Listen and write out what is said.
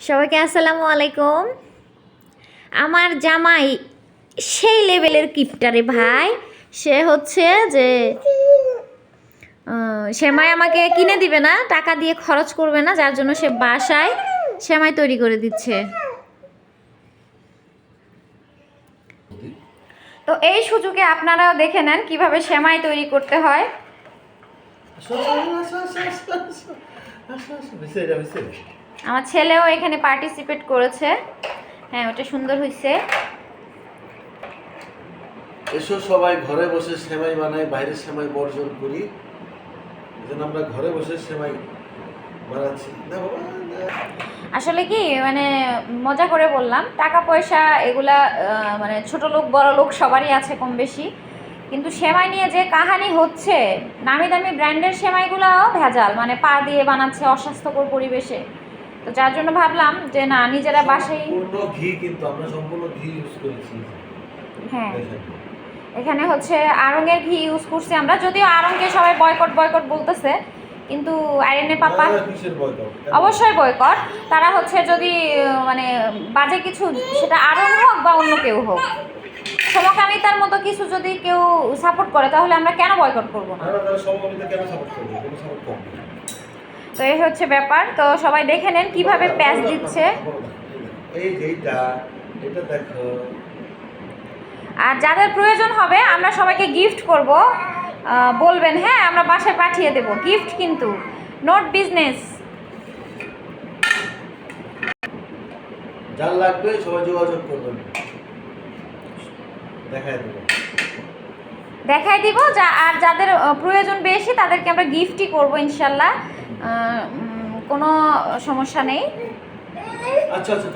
সবাইকে আসসালামু আলাইকুম। আমার জামাই সেই লেভেলের কিপটারে ভাই, সে হচ্ছে যে সেমাই আমাকে কিনে দিবে না, টাকা দিয়ে খরচ করবে না, যার জন্য সে বাসায় সেমাই তৈরি করে দিচ্ছে। তো এই সুযোগে আপনারাও দেখে নেন কিভাবে সেমাই তৈরি করতে হয়। আমার ছেলেও এখানে পার্টিসিপেট করেছে। হ্যাঁ, ওটা সুন্দর হয়েছে। এসো সবাই ঘরে বসে সেমাই বানাই, বাইরের সেমাই বর্জন করি। যেন আমরা ঘরে বসে সেমাই বানাচ্ছি না বাবা। আসলে কি মানে মজা করে বললাম, টাকা পয়সা এগুলা মানে ছোট লোক বড় লোক সবারই আছে কম বেশি, কিন্তু সেমাই নিয়ে যে কাহানি হচ্ছে, নামি দামি ব্র্যান্ডের সেমাইগুলোও ভেজাল, মানে পা দিয়ে বানাচ্ছে অস্বাস্থ্যকর পরিবেশে। তো যার জন্য ভাবলাম যে না, নিজেরা বাসায়। সম্পূর্ণ ঘি, কিন্তু আমরা সম্পূর্ণ ঘি ইউজ করেছি। হ্যাঁ, এখানে হচ্ছে আড়ঙের ঘি ইউজ করছি আমরা, যদিও আড়ংকে সবাই বয়কট বয়কট বলতেছে, কিন্তু আইরেনের পাপা অবশ্যই বয়কট। তারা হচ্ছে যদি মানে বাজে কিছু, সেটা আড়ং হোক বা অন্য কেউ হোক, সমকামিতার মতো কিছু যদি কেউ সাপোর্ট করে, তাহলে আমরা কেন বয়কট করব না? তো এই হচ্ছে ব্যাপার। তো সবাই দেখে নেন কিভাবে প্যাচ দিচ্ছে। এই যেটা এটা দেখো। আর যাদের প্রয়োজন হবে আমরা সবাইকে গিফট করব, বলবেন, হ্যাঁ আমরা বাসায় পাঠিয়ে দেব গিফট, কিন্তু নট বিজনেস। যার লাগবে সবাই যোগাযোগ করবেন, দেখাই দিব। আর যাদের প্রয়োজন বেশি তাদেরকে আমরা গিফটই করব ইনশাল্লাহ, কোনো সমস্যা নেই। আচ্ছা আচ্ছা।